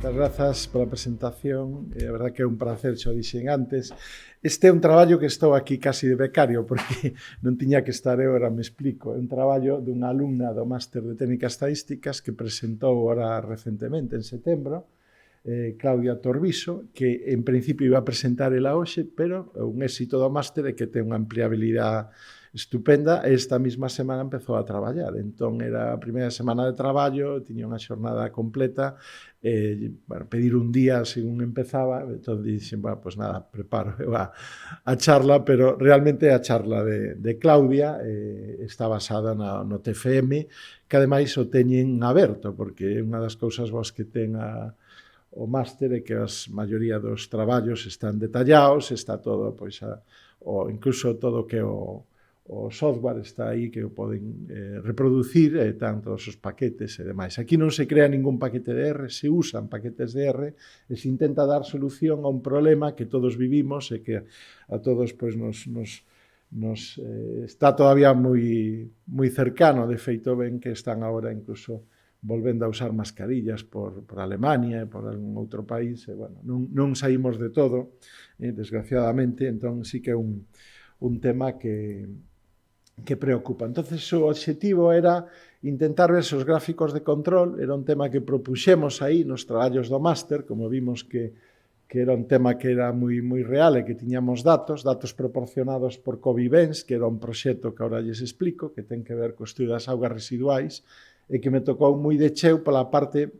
Moitas grazas pola presentación, a verdad que é un placer, xo dixen antes. Este é un traballo que estou aquí casi de becario, porque non tiña que estar eu, ahora me explico. É un traballo dunha alumna do Máster de Técnicas Estadísticas que presentou ahora recentemente, en setembro, Claudia Torviso, que en principio iba a presentar ela hoxe, pero un éxito do máster é que ten unha ampliabilidade estupenda e esta mesma semana empezou a traballar. Entón, era a primeira semana de traballo, tiña unha xornada completa, bueno, pedir un día según empezaba, entón dixen, bueno, pues nada, preparo a charla, pero realmente a charla de Claudia está basada no TFM, que ademais o teñen aberto, porque unha das cousas boas que ten o máster é que a maioría dos traballos están detallados, está todo, pois, o incluso todo que o software está aí que o poden reproducir, tanto os paquetes e demais. Aquí non se crea ningún paquete de R, se usan paquetes de R e se intenta dar solución a un problema que todos vivimos e que a todos pois, nos está todavía moi cercano. De feito, ven que están agora incluso volvendo a usar mascarillas por Alemania e por algún outro país, e, bueno, non saímos de todo, desgraciadamente, entón sí que é un tema que preocupa. Entonces, o objetivo era intentar ver se os gráficos de control, era un tema que propuxemos aí nos traballos do máster, como vimos que era un tema que era moi real e que tiñamos datos proporcionados por Covivens, que era un proxecto que agora lles explico, que ten que ver co estudo das augas residuais, e que me tocou moi de cheu pola parte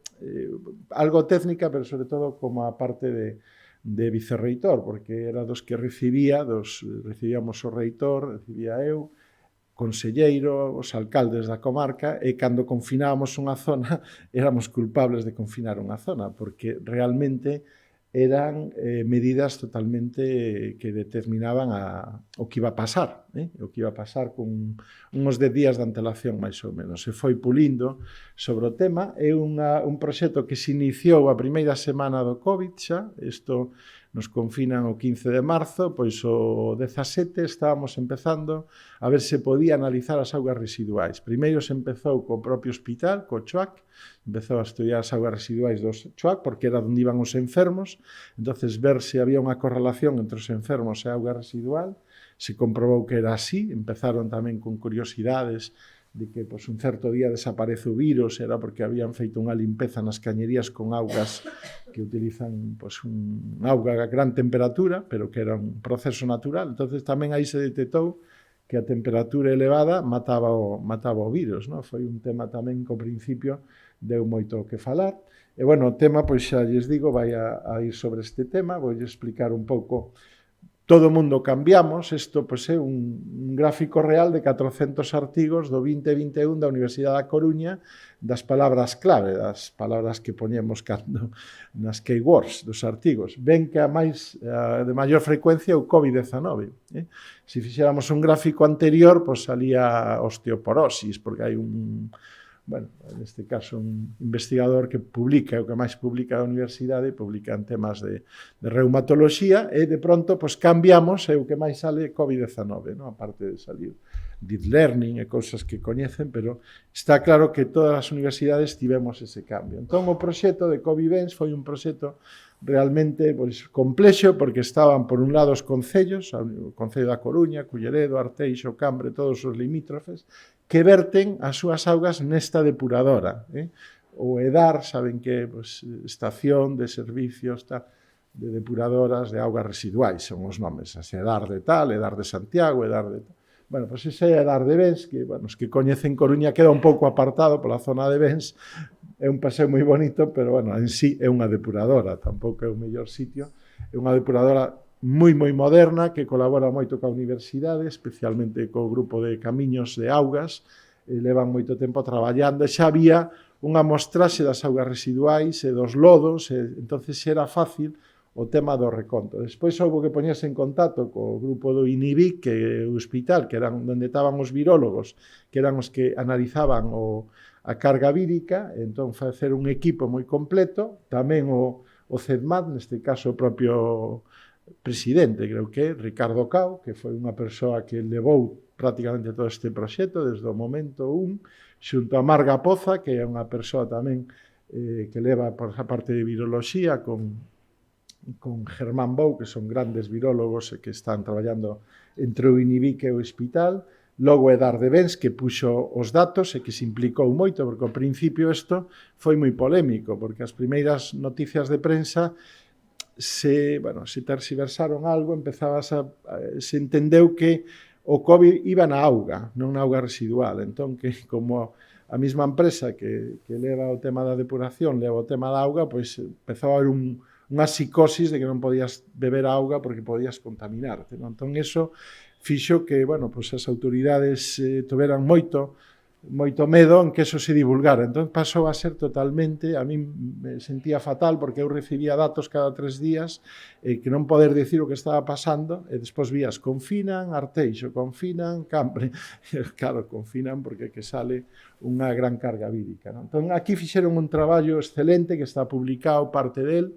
algo técnica, pero sobre todo como a parte de vicerreitor, porque era dos que recibíamos o reitor, recibía eu, conselleiro, os alcaldes da comarca, e cando confinábamos unha zona, éramos culpables de confinar unha zona, porque realmente eran medidas totalmente que determinaban o que iba a pasar, o que iba a pasar con uns 10 días de antelación, máis ou menos. Se foi pulindo sobre o tema. É un proxecto que se iniciou a primeira semana do COVID xa, isto nos confinan o 15 de marzo, pois o 17 estábamos empezando a ver se podía analizar as augas residuais. Primeiro se empezou co propio hospital, co CHOAC, empezou a estudiar as augas residuais do CHOAC, porque era onde iban os enfermos, entonces ver se había unha correlación entre os enfermos e a auga residual, se comprobou que era así, empezaron tamén con curiosidades de que pois, un certo día desaparece o virus, era porque habían feito unha limpeza nas cañerías con augas que utilizan pois, un auga a gran temperatura, pero que era un proceso natural. Entonces tamén aí se detectou que a temperatura elevada mataba o virus, non? Foi un tema tamén que ao principio deu moito que falar. E, bueno, o tema, pois xa lles digo, vai a ir sobre este tema, vou explicar un pouco. Todo o mundo cambiamos, isto pois, é un gráfico real de 400 artigos do 2021 da Universidade da Coruña, das palabras clave, das palabras que poñemos nas keywords dos artigos. Ven que de maior frecuencia é o COVID-19. Se fixéramos un gráfico anterior, pois salía osteoporosis, porque hai bueno, neste caso un investigador que publica, o que máis publica da universidade, publica en temas de reumatoloxía, e de pronto pues, cambiamos, e o que máis sale COVID-19, ¿no? Aparte de salir deep learning e cousas que coñecen, pero está claro que todas as universidades tivemos ese cambio. Entón, o proxecto de Covivens foi un proxecto realmente pues, complexo, porque estaban, por un lado, os concellos, o Concello da Coruña, Culleredo, Arteixo, Cambre, todos os limítrofes, que verten as súas augas nesta depuradora. O EDAR, saben que pues, estación de servicios de depuradoras de augas residuais, son os nomes, así, EDAR de tal, EDAR de Santiago, EDAR de tal. Bueno, pois ese EDAR de Bens, que bueno, os que coñecen Coruña queda un pouco apartado pola zona de Bens, é un paseo moi bonito, pero bueno, en sí é unha depuradora, tampouco é o mellor sitio, é unha depuradora moi moderna, que colabora moito coa universidade, especialmente co grupo de camiños de augas, levan moito tempo traballando, e xa había unha mostraxe das augas residuais e dos lodos, entonces era fácil o tema do reconto. Despois houve que poñerse en contacto co grupo do INIVIC, que é o hospital, que eran onde estaban os virólogos, que eran os que analizaban a carga vírica, entón facer un equipo moi completo, tamén o CEDMAT, neste caso o propio presidente, creo que é Ricardo Cao, que foi unha persoa que levou prácticamente todo este proxecto desde o momento 1, xunto a Marga Poza, que é unha persoa tamén que leva por esa parte de viroloxía con Germán Bou, que son grandes virólogos que están traballando entre o INIBIC e o hospital. Logo é Dardebens, que puxo os datos e que se implicou moito, porque ao principio isto foi moi polémico, porque as primeiras noticias de prensa se tergiversaron algo, se entendeu que o COVID iba na auga, non na auga residual. Entón, que como a mesma empresa que leva o tema da depuración, leva o tema da auga, pois empezou a haber unha psicosis de que non podías beber auga porque podías contaminarte. Entón, eso fixo que, as autoridades tuveran moito medo en que eso se divulgara. Entón, pasou a ser totalmente, a mí me sentía fatal porque eu recibía datos cada 3 días que non poder dicir o que estaba pasando, e despois vías, confinan Arteixo, confinan Campre. Claro, confinan porque que sale unha gran carga vírica. Entón, aquí fixeron un traballo excelente que está publicado, parte del,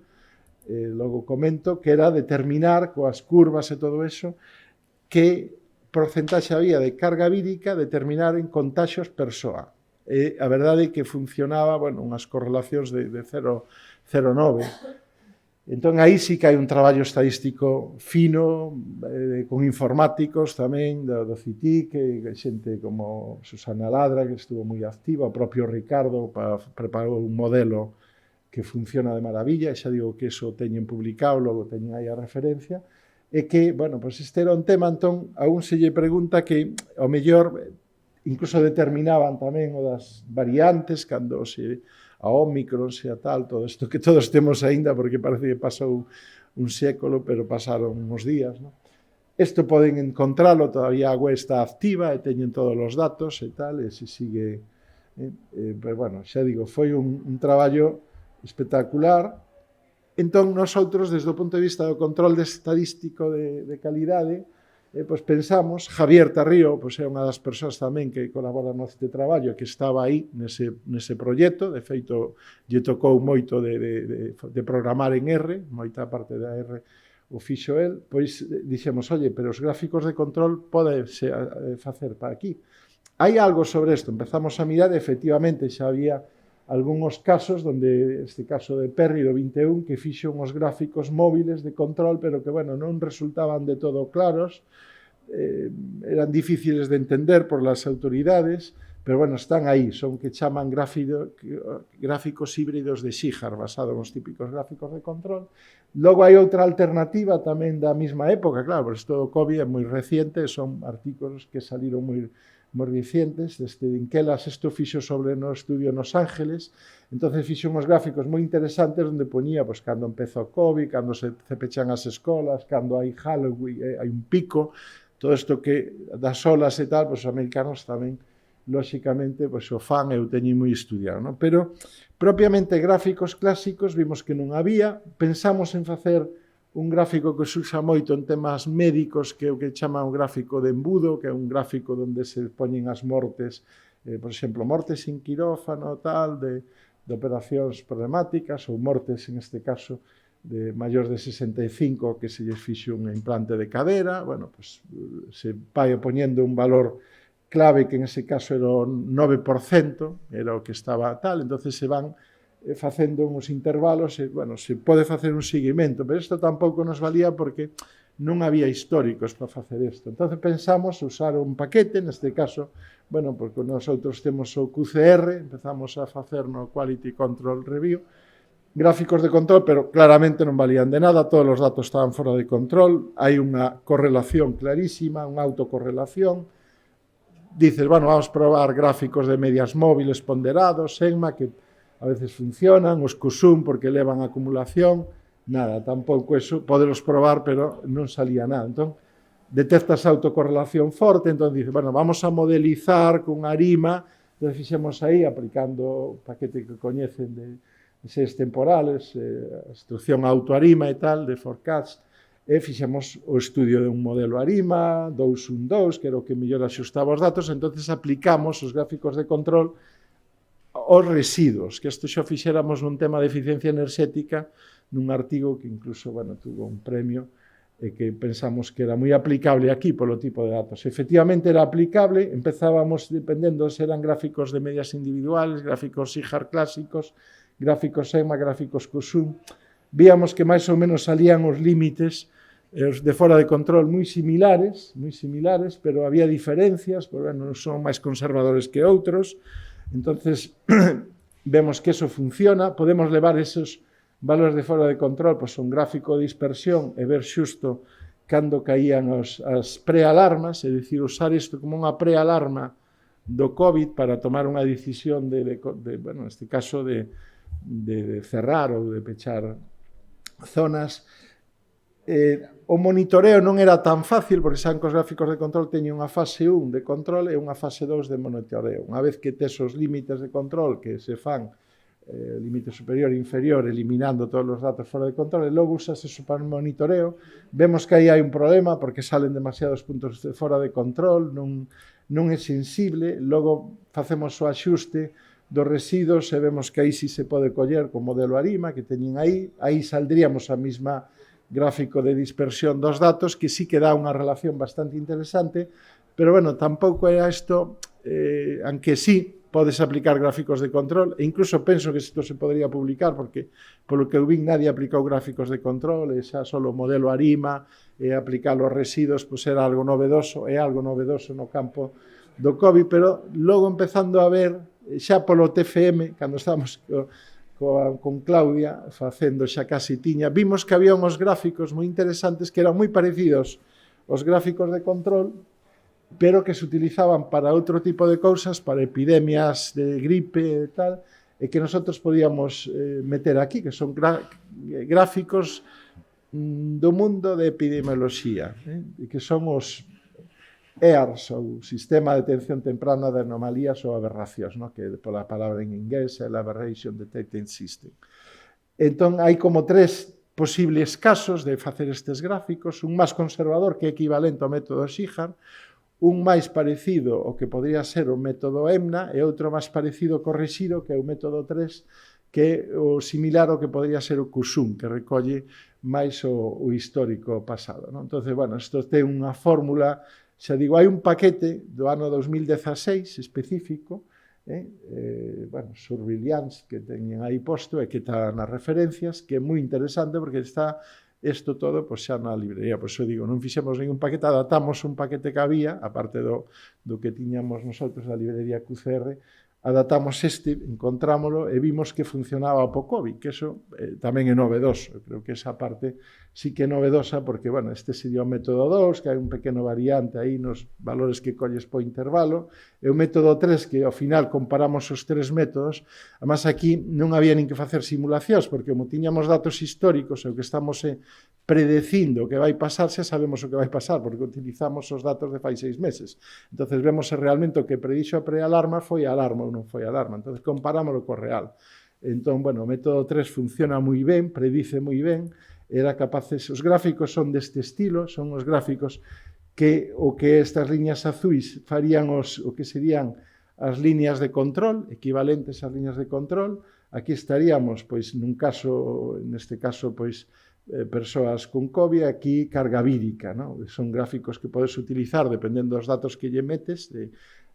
logo comento, que era determinar coas curvas e todo eso que porcentaxe había de carga vírica, determinar en contaxios persoa. E a verdade é que funcionaba, unhas correlacións de 0,9. Entón, aí sí que hai un traballo estadístico fino, con informáticos tamén, do CITIC, xente como Susana Ladra, que estuvo moi activa, o propio Ricardo preparou un modelo que funciona de maravilla, e xa digo que eso teñen publicado, logo teñen aí a referencia, e que, este era un tema, entón, a un se lle pregunta que, ao mellor, incluso determinaban tamén o das variantes, cando a Ómicron, se a tal, todo isto que todos temos aínda, porque parece que pasou un século, pero pasaron uns días, non? Isto poden encontralo, todavía a web está activa, e teñen todos os datos e tal, e se sigue... Pero, xa digo, foi un traballo espectacular. Entón, nosotros, desde o punto de vista do control estadístico de calidade, pensamos, Javier Tarrío é unha das persoas tamén que colabora neste traballo, que estaba aí nese proxecto, de feito, lle tocou moito de programar en R, moita parte da R o fixo el, pois dixemos, pero os gráficos de control podese facer para aquí. Hai algo sobre isto, empezamos a mirar, efectivamente, xa había algúns casos, donde este caso de Perry do 21, que fixo uns gráficos móviles de control, pero que, non resultaban de todo claros, eran difíciles de entender por las autoridades, pero, están aí, son que chaman gráficos híbridos de Shihar, basados nos típicos gráficos de control. Logo hai outra alternativa tamén da mesma época, claro, porque isto do COVID é moi reciente, son artículos que saliron moi recientes, desde Inquelas, isto fixo sobre no estudio nos Ángeles, entonces fixo uns gráficos moi interesantes onde poñía, cando empezou o COVID, cando se pechan as escolas, cando hai Halloween, hai un pico, todo isto que das olas e tal, os americanos tamén, lóxicamente, o fan eu teño moi estudiado, non? Pero, propiamente, gráficos clásicos vimos que non había, pensamos en facer un gráfico que se usa moito en temas médicos, que é o que chama un gráfico de embudo, que é un gráfico onde se poñen as mortes, por exemplo, mortes en quirófano, tal, de operacións problemáticas, ou mortes, en este caso, de maiores de 65, que se lles fixe un implante de cadera, se vai poñendo un valor clave, que en ese caso era o 9%, era o que estaba tal, entonces se van facendo uns intervalos, se pode facer un seguimento, pero isto tampouco nos valía porque non había históricos para facer isto. Entón pensamos usar un paquete, neste caso, porque nosotros temos o QCR, empezamos a facer no Quality Control Review, gráficos de control, pero claramente non valían de nada, todos os datos estaban fora de control, hai unha correlación clarísima, unha autocorrelación. Dices, vamos probar gráficos de medias móviles ponderados, ENMA, que a veces funcionan, os CUSUM porque levan acumulación, nada, tampouco eso, poderos probar, pero non salía nada. Entón, detectas autocorrelación forte, entón dices, vamos a modelizar con ARIMA, entón fixemos aí, aplicando o paquete que coñecen de seis temporales, instrucción autoarima e tal, de forecast, e fixemos o estudio de un modelo ARIMA, 212, que era o que mellor axustaba os datos, entón aplicamos os gráficos de control os residuos, que isto xa fixéramos nun tema de eficiencia enerxética, nun artigo que incluso, tuvo un premio, e que pensamos que era moi aplicable aquí polo tipo de datos. Efectivamente era aplicable, empezábamos dependendo se eran gráficos de medias individuales, gráficos Shihar clásicos, gráficos EMMA, gráficos COSUM, víamos que máis ou menos salían os límites de fora de control moi similares, pero había diferencias, porque bueno, son máis conservadores que outros. Entonces, vemos que eso funciona, podemos levar esos valores de fora de control, pois un gráfico de dispersión e ver xusto cando caían as prealarmas, é dicir, usar isto como unha prealarma do COVID para tomar unha decisión bueno, neste caso, de cerrar ou de pechar zonas. O monitoreo non era tan fácil, porque saben que os gráficos de control teñen unha fase 1 de control e unha fase 2 de monitoreo. Unha vez que tes os límites de control que se fan límite superior e inferior, eliminando todos os datos fora de control, e logo usas eso para o monitoreo. Vemos que aí hai un problema, porque salen demasiados puntos fora de control, non é sensible, logo facemos o axuste dos residuos e vemos que aí sí se pode coller co modelo ARIMA que teñen aí saldríamos a mesma gráfico de dispersión dos datos, que sí que dá unha relación bastante interesante, pero bueno, tampouco é isto, aunque sí, podes aplicar gráficos de control, e incluso penso que isto se podría publicar, porque polo que eu vin nadie aplicou gráficos de control, e xa solo o modelo ARIMA, e aplicar os residuos, pois era algo novedoso, no campo do COVID, pero logo empezando a ver, xa polo TFM, cando estábamos con Claudia, facendo xa casi tiña, vimos que había uns gráficos moi interesantes que eran moi parecidos aos gráficos de control, pero que se utilizaban para outro tipo de cousas, para epidemias de gripe e tal, e que nosotros podíamos meter aquí, que son gráficos do mundo de epidemioloxía, e que son os EARS, ou Sistema de Detención Temprana de Anomalías ou Aberracións, que pola palabra en inglés é el Aberration Detecting System. Entón, hai como 3 posibles casos de facer estes gráficos, un máis conservador, que é equivalente ao método Shihar, un máis parecido ao que podría ser o método EMNA e outro máis parecido co Reshiro, que é o método 3, que é o similar ao que podría ser o COSUM, que recolle máis o histórico pasado. Entón, bueno, isto ten unha fórmula, xa digo, hai un paquete do ano 2016 específico, bueno, Surveillance, que teñen aí posto e que está nas referencias, que é moi interesante porque está isto todo pois, xa na librería. Por iso digo, non fixemos ningún paquete, adaptamos un paquete que había, aparte do que tiñamos nosotros da librería QCR, adaptamos encontrámolo e vimos que funcionaba o COVID, que eso tamén é novedoso. Eu creo que esa parte sí que é novedosa porque, bueno, este sería o método 2, que hai un pequeno variante aí nos valores que colles po intervalo, e o método 3, que ao final comparamos os 3 métodos. Además, aquí non había nin que facer simulacións, porque como tiñamos datos históricos e o que estamos predecindo que vai pasar, xa sabemos o que vai pasar, porque utilizamos os datos de fai 6 meses. Entonces vemos se realmente o que predixo a prealarma foi alarma ou non foi alarma. Entonces comparámoslo co real. Entón, bueno, o método 3 funciona moi ben, predice moi ben, era capaces, os gráficos son deste estilo, son os gráficos que estas liñas azuis farían o que serían as liñas de control, equivalentes ás liñas de control. Aquí estaríamos, pois, neste caso, pois, persoas con COVID, aquí carga vírica, son gráficos que podes utilizar dependendo dos datos que lle metes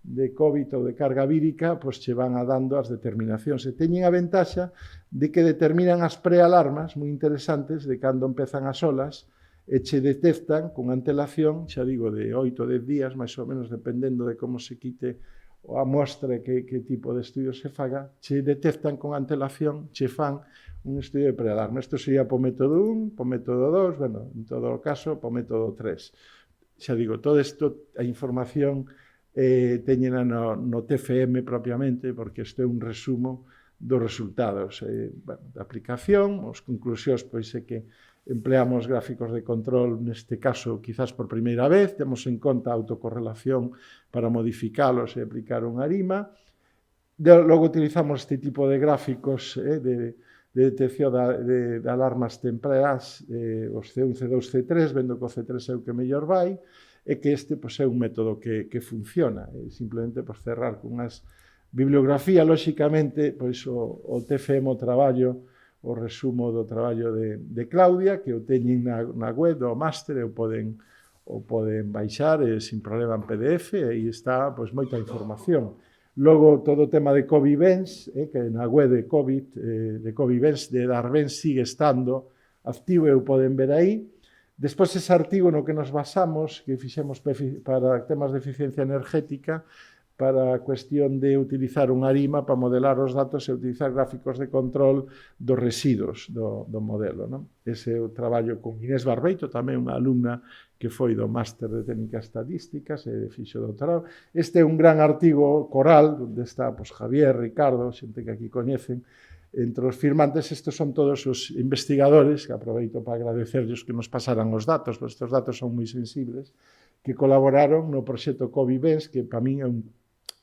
de COVID ou de carga vírica, pois che van dando as determinacións. E teñen a ventaxa de que determinan as prealarmas moi interesantes de cando empezan as olas e che detectan con antelación, xa digo, de 8 ou 10 días, máis ou menos, dependendo de como se quite a mostra e que tipo de estudio se faga, che detectan con antelación, che fan un estudio de prealarma. Isto sería po método 1, po método 2, bueno, en todo o caso, po método 3. Xa digo, todo isto, a información teñena no TFM propiamente, porque isto é un resumo dos resultados da aplicación. As conclusións, pois, é que empleamos gráficos de control, neste caso, quizás por primeira vez, temos en conta a autocorrelación para modificalos e aplicar un ARIMA. Logo utilizamos este tipo de gráficos de detección de alarmas tempranas, os C1, C2, C3, vendo que o C3 é o que mellor vai, e que este pois, é un método que funciona. Simplemente por cerrar con unhas bibliografía, lóxicamente, pois, o TFM o traballo, o resumo do traballo de Claudia, que o teñen na web do máster, e o poden baixar sin problema en PDF, e aí está pois, moita información. Logo, todo o tema de Covivens, que na web de Covivens, de Darvens, sigue estando activo e o poden ver aí. Despois, ese artigo no que nos basamos, que fixemos para temas de eficiencia energética, para a cuestión de utilizar un ARIMA para modelar os datos e utilizar gráficos de control dos residuos do modelo. Non? Ese é o traballo con Inés Barbeito, tamén unha alumna que foi do Máster de Técnicas Estadísticas e fixo doutorado. Este é un gran artigo coral, onde está Javier, Ricardo, xente que aquí coñecen. Entre os firmantes, estes son todos os investigadores, que aproveito para agradecerles que nos pasaran os datos, porque estes datos son moi sensibles, que colaboraron no proxecto Covivens, que para min é un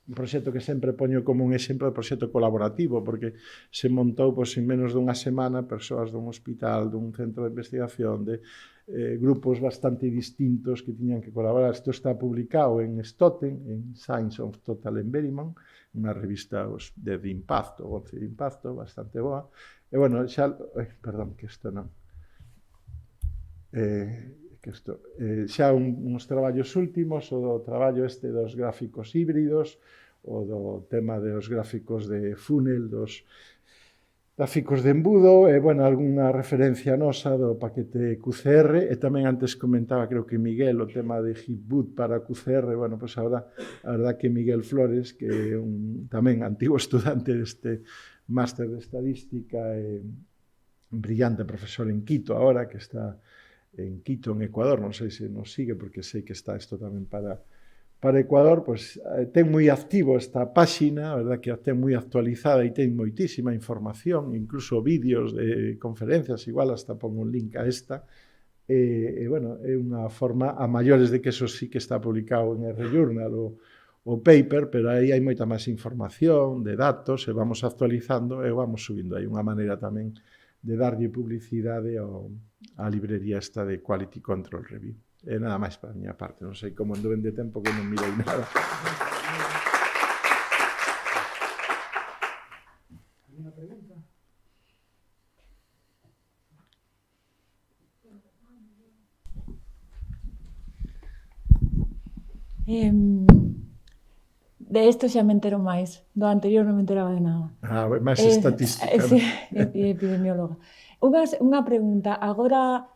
proxecto que sempre poño como un exemplo de proxecto colaborativo, porque se montou en menos dunha semana persoas dun hospital, dun centro de investigación, de grupos bastante distintos que tiñan que colaborar. Isto está publicado en Stoten, en Science of Total Environment, unha revista de impacto, bastante boa. E, bueno, xa... Perdón, que isto non... xa uns traballos últimos, o do traballo este dos gráficos híbridos, o do tema dos gráficos de funnel, dos gráficos de embudo, e, bueno, algunha referencia nosa do paquete QCR, e tamén antes comentaba, creo que Miguel, o tema de Hitboot para QCR. Bueno, pois agora, a verdad que Miguel Flores, que é un tamén antigo estudante deste máster de estadística, e un brillante profesor en Quito agora, que está en Quito, en Ecuador, non sei se nos sigue, porque sei que está isto tamén para Ecuador, pois ten moi activo esta páxina, a verdad que a ten moi actualizada e ten moitísima información, incluso vídeos de conferencias, igual hasta pongo un link a esta, e bueno, é unha forma, a maiores de que eso sí que está publicado en R-Journal o paper, pero aí hai moita máis información de datos, e vamos actualizando e vamos subindo. Hai unha maneira tamén de darlle publicidade á librería esta de Quality Control Review. E nada máis para a miña parte, non sei como ando ben de tempo que non mirei nada. Alguna pregunta? De isto xa me entero máis. Do anterior non me enteraba de nada. Máis estatística. Sí, epidemióloga. Unha pregunta. Agora,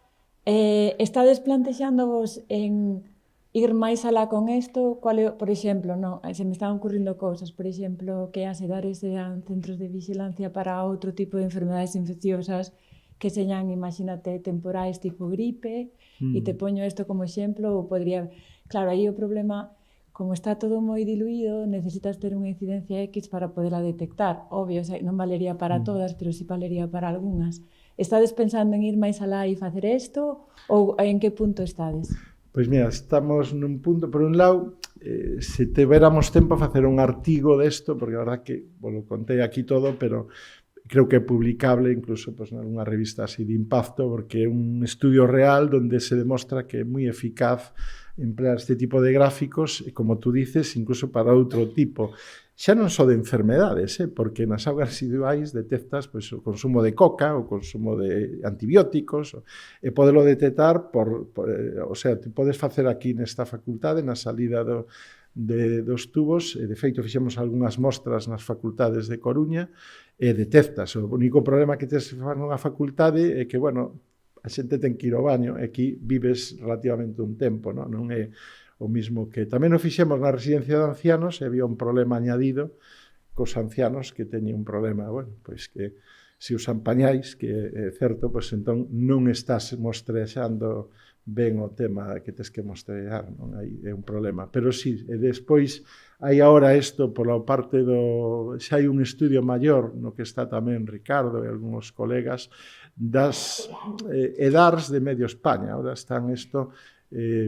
estades plantexándovos en ir máis alá con isto? Por exemplo, se me están ocurrindo cousas, por exemplo, que as edades sean centros de vigilancia para outro tipo de enfermedades infecciosas que señan, imagínate, temporais tipo gripe, e te poño isto como exemplo, ou podría... Claro, aí o problema... Como está todo moi diluído, necesitas ter unha incidencia X para poderla detectar. Obvio, non valería para todas, pero sí valería para algunhas. Estades pensando en ir máis alá e facer isto? Ou en que punto estades? Pois mira, estamos nun punto, por un lado, se tiveramos tempo a facer un artigo desto, porque a verdad que, bueno, contei aquí todo, pero creo que é publicable incluso en algunha revista así de impacto, porque é un estudio real onde se demostra que é moi eficaz emplear este tipo de gráficos, e como tú dices, incluso para outro tipo. Xa non só de enfermedades, porque nas augas residuais detectas o consumo de coca, o consumo de antibióticos, e podelo detectar o sea, te podes facer aquí nesta facultade, na salida dos tubos, e de feito fixemos algunhas mostras nas facultades de Coruña, e detectas. O único problema que tes nunha facultade é que, bueno, a xente ten que ir ao baño, e aquí vives relativamente un tempo, non é o mismo que... Tamén o fixemos na residencia de ancianos, e había un problema añadido cos ancianos que teñen un problema, bueno, pois que se usan pañais, que é certo, pois entón non estás mostrexando ben o tema que tes que mostrear, non? Aí é un problema. Pero sí, e despois hai agora isto pola parte do... Xa hai un estudio maior no que está tamén Ricardo e algúns colegas das EDARs de medio España. Ahora están isto,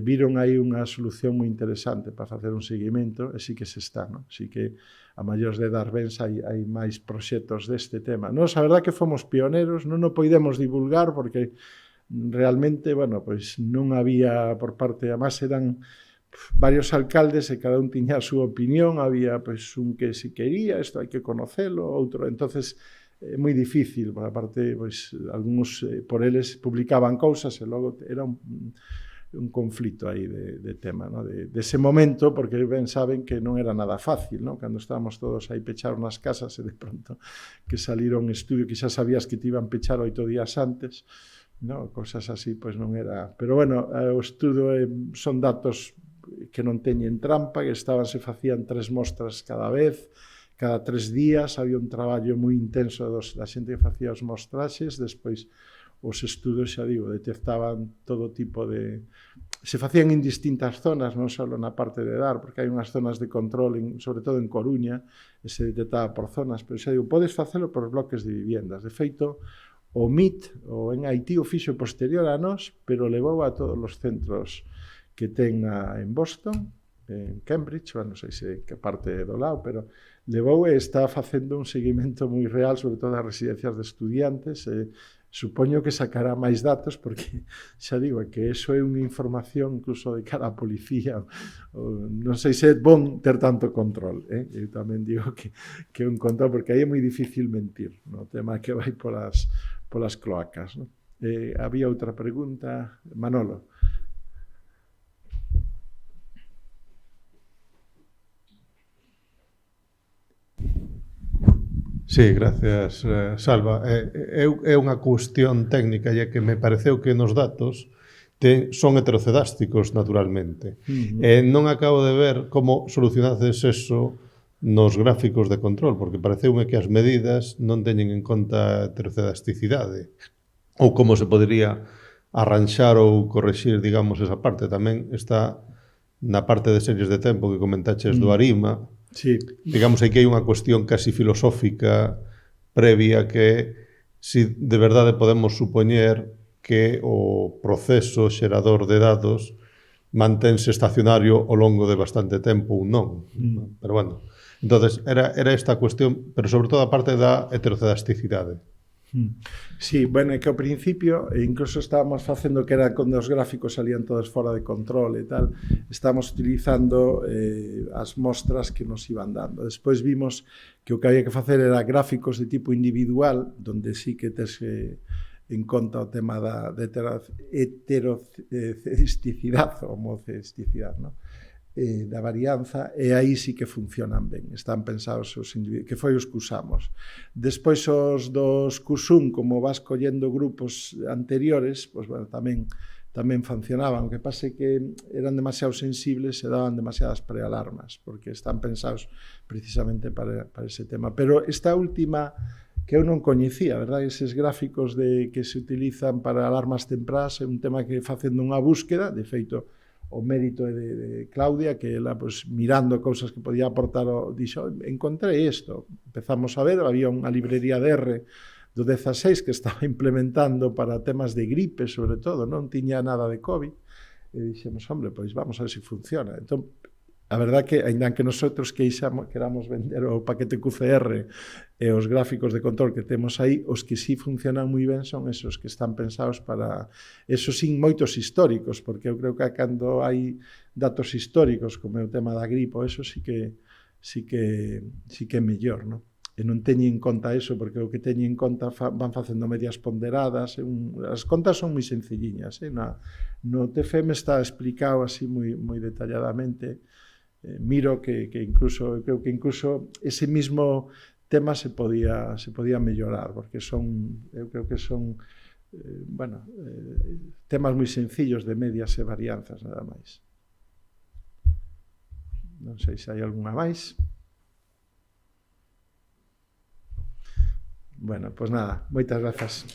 viron aí unha solución moi interesante para facer un seguimento, e sí que se está, non? Sí que a maiores de Darvens hai máis proxectos deste tema. Nos, a verdad que fomos pioneros, non o podemos divulgar porque realmente, bueno, pois non había por parte, además eran varios alcaldes e cada un tiña a súa opinión, había pois un que si quería, isto hai que conocelo, outro, entonces é moi difícil, por aparte, pois algúns por eles publicaban cousas e logo era un conflito aí de tema, ¿no? De ese momento, porque ben saben que non era nada fácil, ¿no? Cando estábamos todos aí pechados nas casas e de pronto que salira un estudio que xa sabías que te iban pechar 8 días antes, ¿no? Cosas así, pois non era... Pero bueno, o estudo son datos que non teñen trampa, que se facían 3 mostras cada vez, cada 3 días, había un traballo moi intenso da xente que facía os mostraxes, despois os estudos, xa digo, detectaban todo tipo de... Se facían en distintas zonas, non só na parte de dar, porque hai unhas zonas de control, sobre todo en Coruña, e se detectaba por zonas, pero xa digo, podes facelo por bloques de viviendas. De feito, o MIT, o en Haití, o fixo posterior a nós, pero levou a todos os centros que ten en Boston, en Cambridge, non sei se que parte do lado, pero levou e está facendo un seguimento moi real, sobre todo as residencias de estudiantes, supoño que sacará máis datos, porque xa digo, que eso é unha información incluso de cara a policía, non sei se é bon ter tanto control, eu tamén digo que é un control, porque aí é moi difícil mentir, no tema que vai polas cloacas, no? Había outra pregunta, Manolo. Sí, gracias, Salva. É unha cuestión técnica, e que me pareceu que nos datos son heterocedásticos, naturalmente. Non acabo de ver como solucionades eso nos gráficos de control, porque pareceume que as medidas non teñen en conta a heterocedasticidade, ou como se podería arranxar ou correxir, digamos, esa parte. Tamén está na parte de series de tempo que comentaches do ARIMA. Sí. Digamos, aí que hai unha cuestión casi filosófica previa que si de verdade podemos supoñer que o proceso xerador de datos mantense estacionario ao longo de bastante tempo ou non. Pero bueno, entonces era esta cuestión, pero sobre todo a parte da heterocedasticidade. Sí, bueno, é que ao principio incluso estábamos facendo que era cando os gráficos salían todos fora de control e tal, estábamos utilizando as mostras que nos iban dando. Despois vimos que o que había que facer era gráficos de tipo individual, donde sí que tes en conta o tema da heterocedisticidade ou homocedisticidade, non? Da varianza, e aí sí que funcionan ben, están pensados os individuos, que foi os que usamos. Despois os dos QSUM, como vas collendo grupos anteriores, pois, bueno, tamén funcionaban, o que pase que eran demasiado sensibles e daban demasiadas prealarmas, porque están pensados precisamente para ese tema. Pero esta última, que eu non coñecía, verdad? Eses gráficos que se utilizan para alarmas temprás, é un tema que facendo unha búsqueda, de feito, o mérito de Claudia, que ela, pues, mirando cousas que podía aportar, dixo, encontrei isto. Empezamos a ver, había unha librería de R do 16 que estaba implementando para temas de gripe, sobre todo, non tiña nada de COVID, e dixemos, hombre, pois vamos a ver se funciona. Entón, a verdad que, ainda que nosotros queramos vender o paquete QCR e os gráficos de control que temos aí, os que sí funcionan moi ben son esos que están pensados para... Esos sin moitos históricos, porque eu creo que cando hai datos históricos, como é o tema da gripe, eso sí que é mellor, non? E non teñen en conta eso, porque o que teñen en conta van facendo medias ponderadas, as contas son moi sencilliñas, no TFM está explicado así moi detalladamente. Miro que incluso, creo que incluso ese mismo tema se podía mellorar, porque eu creo que son temas moi sencillos de medias e varianzas, nada máis. Non sei se hai algunha máis. Bueno, pois nada, moitas grazas.